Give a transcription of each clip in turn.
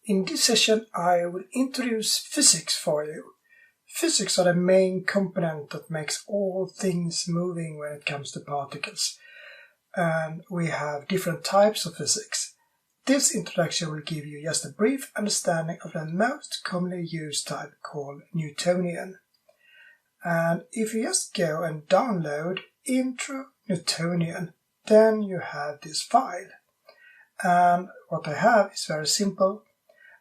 In this session I will introduce physics for you. Physics are the main component that makes all things moving when it comes to particles. And we have different types of physics. This introduction will give you just a brief understanding of the most commonly used type called Newtonian. And if you just go and download Intro Newtonian, then you have this file. And what I have is very simple.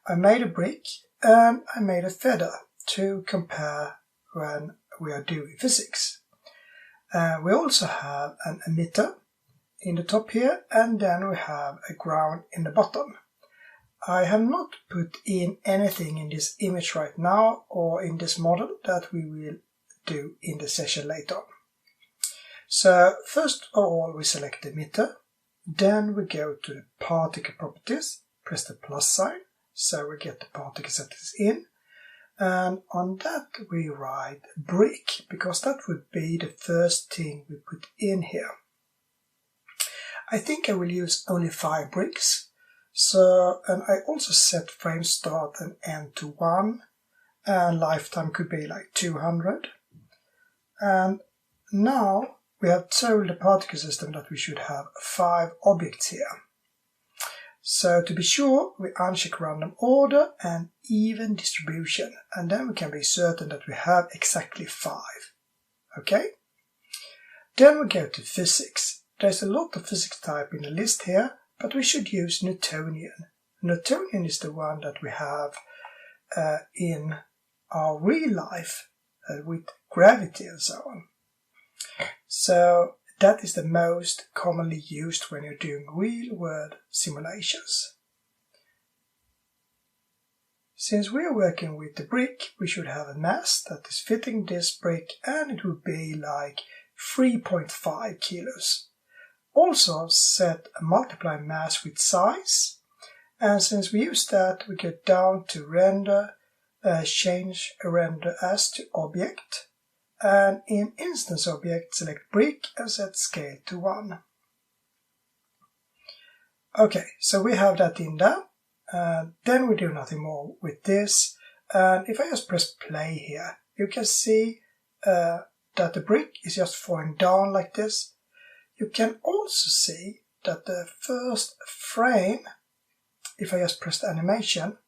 I made a brick and I made a feather to compare when we are doing physics. We also have an emitter in the top here, and then we have a ground in the bottom. I have not put in anything in this image right now or in this model that we will do in the session later on. So first of all we select the emitter, then we go to the particle properties, press the plus sign, so we get the particles that is in, and on that we write brick, because that would be the first thing we put in here. I think I will use only 5 bricks, and I also set frame start and end to 1, and lifetime could be like 200. And now we have told the particle system that we should have 5 objects here. So to be sure, we uncheck random order and even distribution, and then we can be certain that we have exactly 5. Okay? Then we go to physics. There's a lot of physics type in the list here, but we should use Newtonian. Newtonian is the one that we have in our real life with gravity and so on. So that is the most commonly used when you're doing real-world simulations. Since we are working with the brick, we should have a mass that is fitting this brick, and it would be like 3.5 kilos. Also set a multiply mass with size, and since we use that, we go down to render, change render as to object, and in instance object select brick and set scale to 1. Okay, so we have that in there, then we do nothing more with this, and if I just press play here, you can see that the brick is just falling down like this. You can also see that the first frame, if I just press the animation,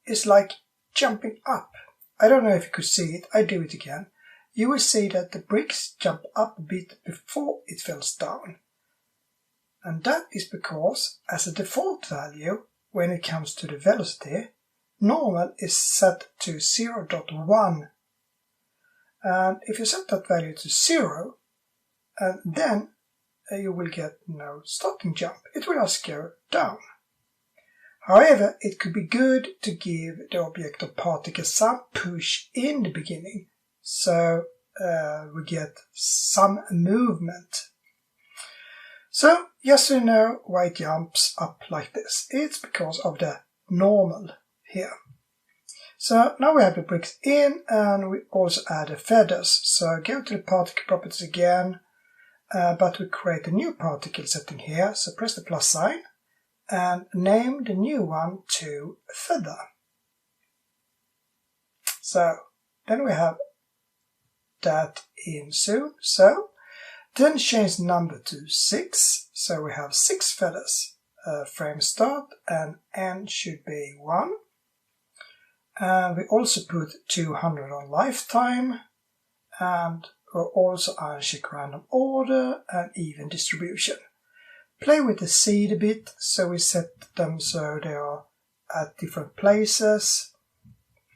is like jumping up. I don't know if you could see it, I do it again. You will see that the bricks jump up a bit before it falls down. And that is because, as a default value, when it comes to the velocity, normal is set to 0.1. And if you set that value to 0, then you will get no starting jump. It will just go down. However, it could be good to give the object or particle some push in the beginning, so we get some movement. So, just so you know why it jumps up like this, it's because of the normal here. So now we have the bricks in, and we also add the feathers. So go to the particle properties again, but we create a new particle setting here, so press the plus sign and name the new one to feather. So then we have that in soon. So then change the number to 6, so we have 6 feathers. Frame start and end should be 1. And we also put 200 on lifetime, and we'll also uncheck random order and even distribution. Play with the seed a bit, so we set them so they are at different places.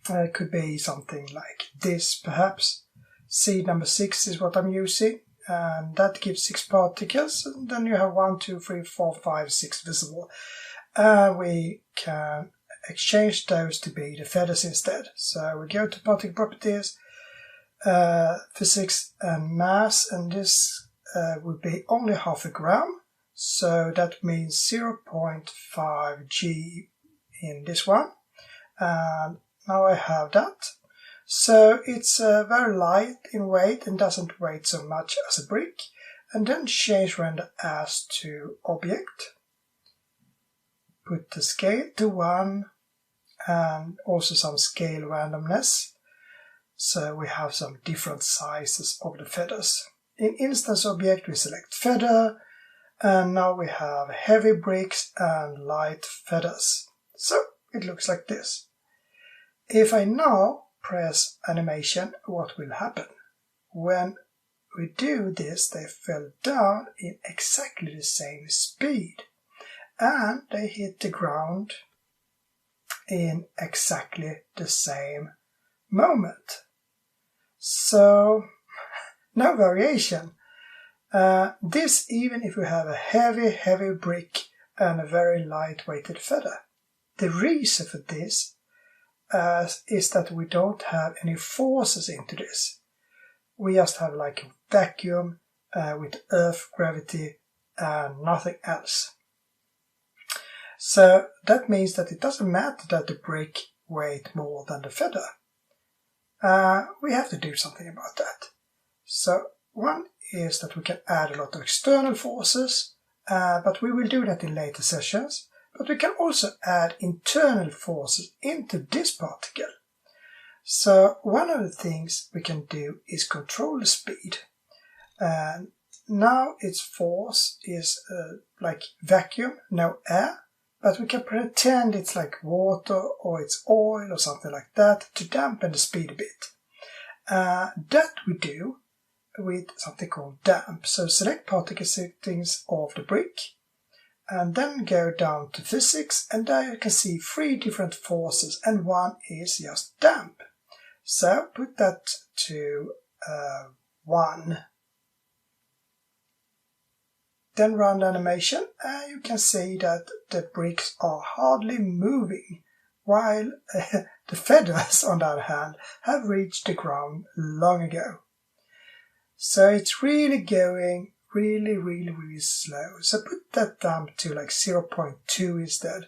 It could be something like this perhaps. Seed number 6 is what I'm using, and that gives 6 particles, and then you have 1, 2, 3, 4, 5, 6 visible. We can exchange those to be the feathers instead. So we go to particle properties, physics and mass, and this would be only half a gram, so that means 0.5 g in this one. And now I have that. So it's very light in weight and doesn't weigh so much as a brick. And then change render as to object. Put the scale to 1 and also some scale randomness. So we have some different sizes of the feathers. In instance object, we select feather, and now we have heavy bricks and light feathers. So it looks like this. If I now press animation, what will happen? When we do this, they fell down in exactly the same speed, and they hit the ground in exactly the same moment. So no variation. This even if we have a heavy brick and a very light-weighted feather. The reason for this is that we don't have any forces into this. We just have like a vacuum with earth gravity and nothing else. So that means that it doesn't matter that the brick weighs more than the feather. We have to do something about that. So one is that we can add a lot of external forces, but we will do that in later sessions. But we can also add internal forces into this particle. So one of the things we can do is control the speed. Now its force is like vacuum, no air, but we can pretend it's like water or it's oil or something like that to dampen the speed a bit. That we do with something called damp. So select particle settings of the brick and then go down to physics, and there you can see 3 different forces and one is just damp. So put that to 1. Then run the animation and you can see that the bricks are hardly moving, while the feathers on the other hand have reached the ground long ago. So it's really going really slow. So put that down to like 0.2 instead,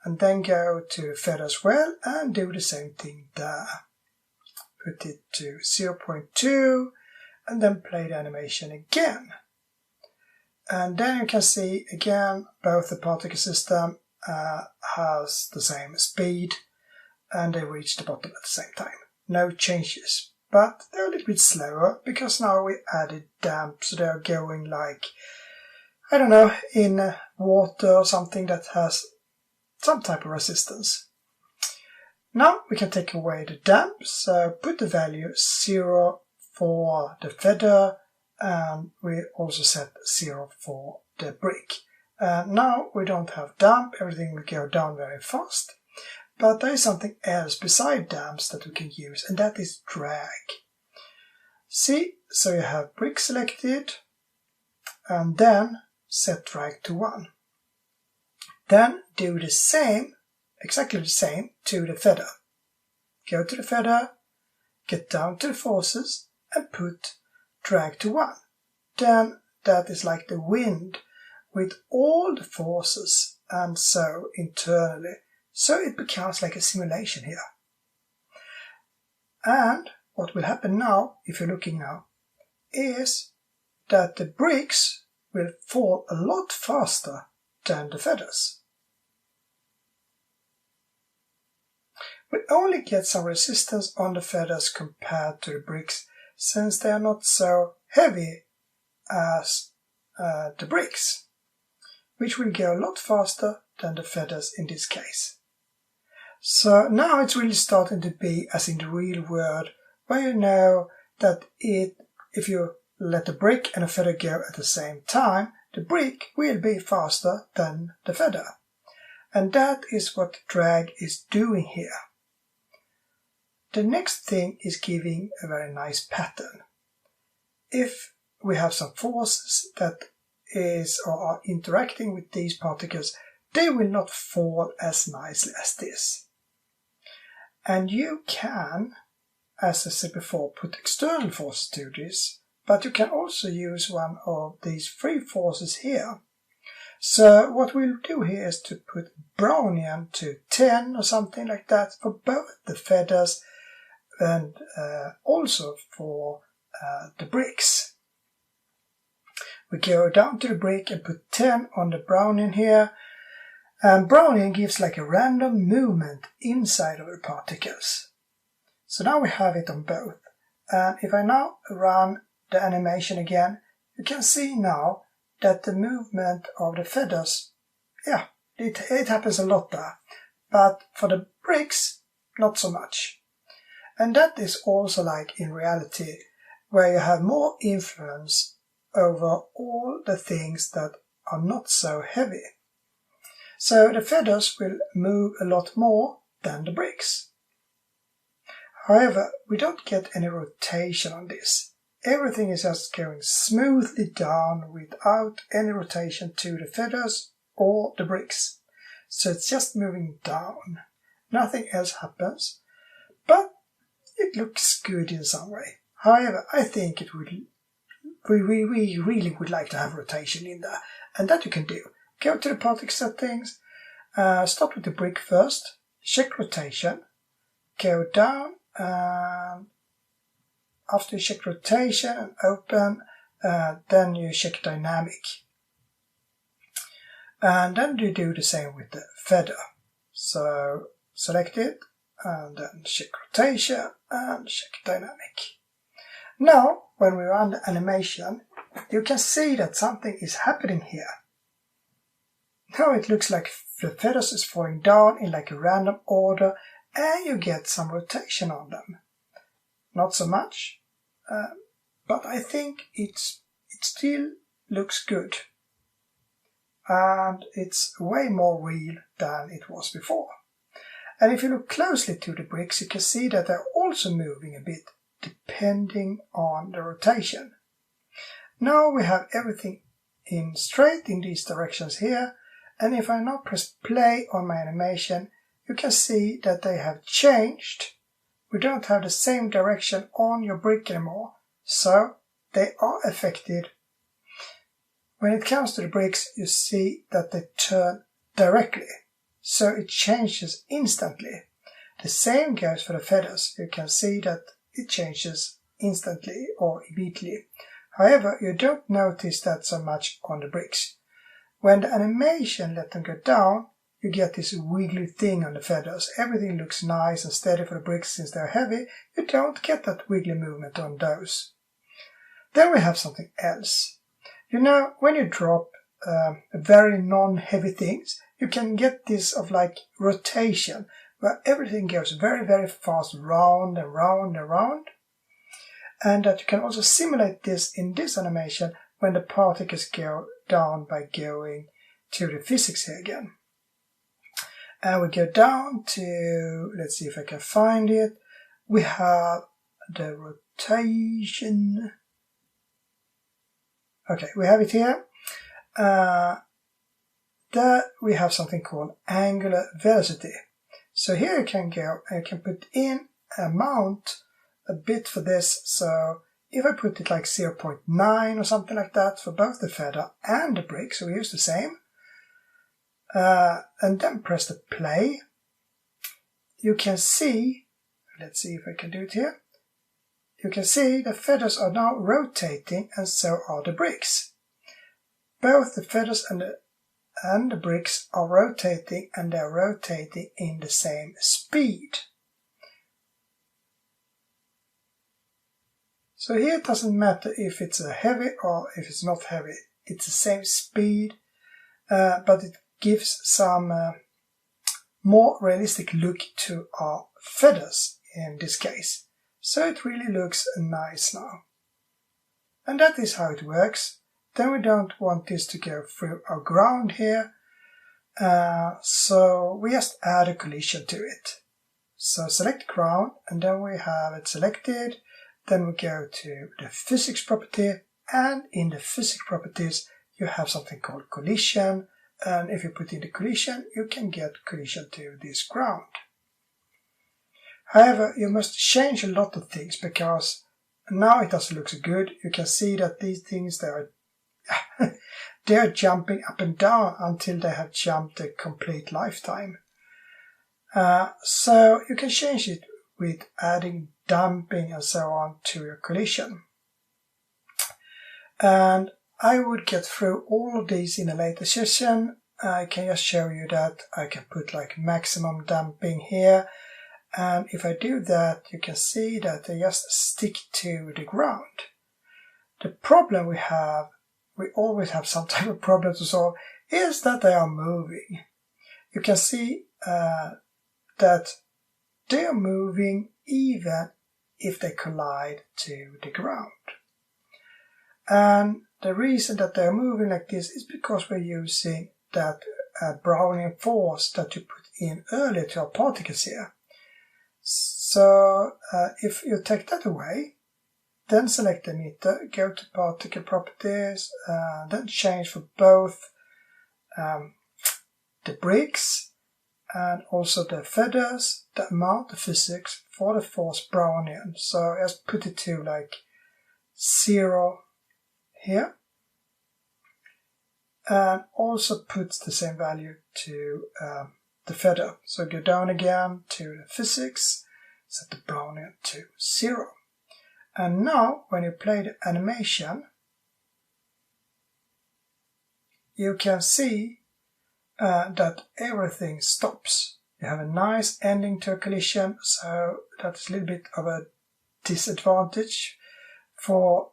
and then go to feather as well and do the same thing there. Put it to 0.2 and then play the animation again. And then you can see again both the particle system has the same speed and they reach the bottom at the same time. No changes. But they're a little bit slower because now we added damp, so they're going like, I don't know, in water or something that has some type of resistance. Now we can take away the damp, so put the value 0 for the feather, and we also set 0 for the brick. Now we don't have damp, everything will go down very fast. But there is something else beside damps that we can use, and that is drag. See, so you have brick selected, and then set drag to 1. Then do the same, exactly the same, to the feather. Go to the feather, get down to the forces, and put drag to 1. Then that is like the wind with all the forces, and so internally. So it becomes like a simulation here. And what will happen now, if you're looking now, is that the bricks will fall a lot faster than the feathers. We only get some resistance on the feathers compared to the bricks, since they are not so heavy as the bricks, which will go a lot faster than the feathers in this case. So now it's really starting to be as in the real world, where you know that if you let the brick and a feather go at the same time, the brick will be faster than the feather. And that is what drag is doing here. The next thing is giving a very nice pattern. If we have some forces that is or are interacting with these particles, they will not fall as nicely as this. And you can, as I said before, put external forces to this, but you can also use one of these 3 forces here. So what we'll do here is to put Brownian to 10 or something like that for both the feathers and also for the bricks. We go down to the brick and put 10 on the Brownian here, And Brownian gives like a random movement inside of the particles. So now we have it on both. And if I now run the animation again, you can see now that the movement of the feathers, yeah, it happens a lot there. But for the bricks, not so much. And that is also like in reality, where you have more influence over all the things that are not so heavy. So the feathers will move a lot more than the bricks. However, we don't get any rotation on this. Everything is just going smoothly down without any rotation to the feathers or the bricks. So it's just moving down. Nothing else happens, but it looks good in some way. However, I think we really would like to have rotation in there, and that you can do. Go to the particle settings, start with the brick first, check rotation, go down, and after you check rotation and open, then you check dynamic. And then you do the same with the feather. So select it, and then check rotation and check dynamic. Now, when we run the animation, you can see that something is happening here. Now it looks like the feathers is falling down in like a random order, and you get some rotation on them. Not so much, but I think it still looks good. And it's way more real than it was before. And if you look closely to the bricks, you can see that they're also moving a bit, depending on the rotation. Now we have everything in straight in these directions here, and if I now press play on my animation, you can see that they have changed. We don't have the same direction on your brick anymore, so they are affected. When it comes to the bricks, you see that they turn directly, so it changes instantly. The same goes for the feathers. You can see that it changes instantly or immediately. However, you don't notice that so much on the bricks. When the animation lets them go down, you get this wiggly thing on the feathers. Everything looks nice and steady for the bricks since they're heavy. You don't get that wiggly movement on those. Then we have something else. You know, when you drop very non-heavy things, you can get this of like rotation, where everything goes very, very fast round and round and round. And that you can also simulate this in this animation when the particles go down by going to the physics here again. And we go down to, let's see if I can find it. We have the rotation. Okay, we have it here. There we have something called angular velocity. So here you can go and you can put in amount a bit for this. So if I put it like 0.9 or something like that for both the feather and the brick, so we use the same, and then press the play, you can see, let's see if I can do it here, you can see the feathers are now rotating and so are the bricks. Both the feathers and the bricks are rotating, and they're rotating in the same speed. So here it doesn't matter if it's a heavy or if it's not heavy. It's the same speed, but it gives some more realistic look to our feathers in this case. So it really looks nice now. And that is how it works. Then we don't want this to go through our ground here, so we just add a collision to it. So select ground, and then we have it selected. Then we go to the physics property, and in the physics properties you have something called collision, and if you put in the collision you can get collision to this ground. However, you must change a lot of things because now it doesn't look so good. You can see that these things they're jumping up and down until they have jumped a complete lifetime. So you can change it with adding dumping and so on to your collision. And I would get through all of these in a later session, I can just show you that I can put like maximum damping here, and if I do that you can see that they just stick to the ground. The problem we always have some type of problem to solve, is that they are moving. You can see that they are moving even if they collide to the ground. And the reason that they are moving like this is because we're using that Brownian force that you put in earlier to our particles here. So if you take that away, then select the emitter, go to particle properties, then change for both the bricks and also the feathers, the amount, the physics for the force Brownian. So just put it to like 0 here, and also put the same value to the feather. So go down again to the physics, set the Brownian to 0. And now when you play the animation, you can see that everything stops. You have a nice ending to a collision, so that's a little bit of a disadvantage for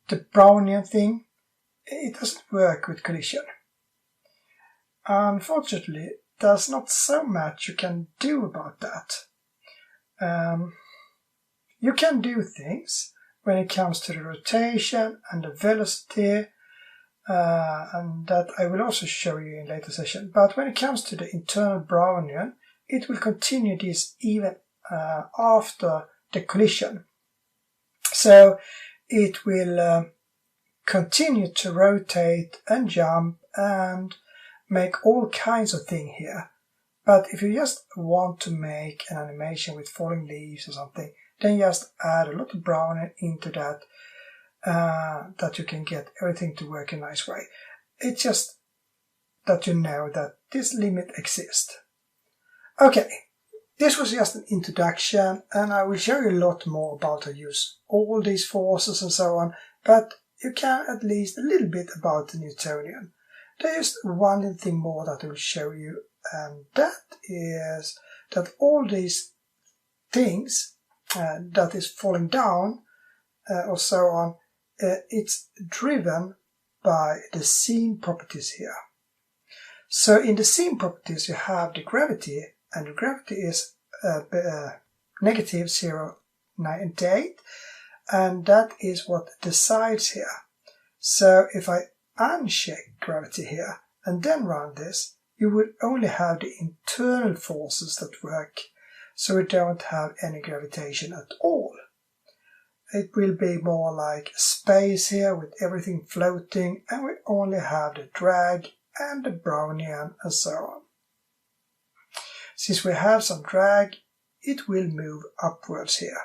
the Brownian thing. It doesn't work with collision. Unfortunately, there's not so much you can do about that. You can do things when it comes to the rotation and the velocity, and that I will also show you in later session. But when it comes to the internal Brownian, it will continue this even after the collision. So it will continue to rotate and jump and make all kinds of things here. But if you just want to make an animation with falling leaves or something, then just add a lot of Brownian into that, that you can get everything to work in a nice way. It's just that you know that this limit exists. Okay, this was just an introduction, and I will show you a lot more about how to use all these forces and so on, but you can at least a little bit about the Newtonian. There is one little thing more that I will show you, and that is that all these things that is falling down or so on, it's driven by the seam properties here. So in the seam properties you have the gravity, and the gravity is negative 0.98, and that is what decides here. So if I uncheck gravity here and then run this, you would only have the internal forces that work, so we don't have any gravitation at all. It will be more like space here with everything floating, and we only have the drag and the Brownian and so on. Since we have some drag, it will move upwards here.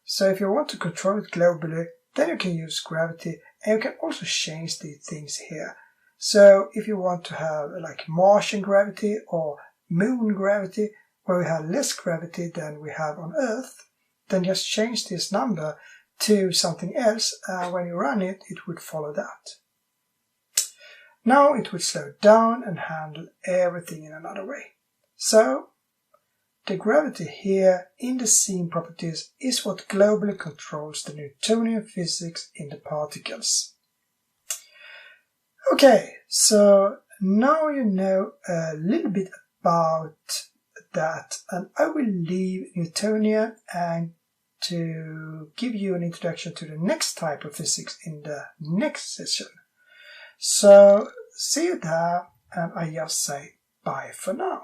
So if you want to control it globally, then you can use gravity, and you can also change these things here. So if you want to have like Martian gravity or moon gravity, where we have less gravity than we have on Earth, then just change this number to something else, and when you run it, it would follow that. Now it would slow down and handle everything in another way. So the gravity here in the seam properties is what globally controls the Newtonian physics in the particles. Okay, so now you know a little bit about that, and I will leave Newtonian and to give you an introduction to the next type of physics in the next session. So see you there, and I just say bye for now.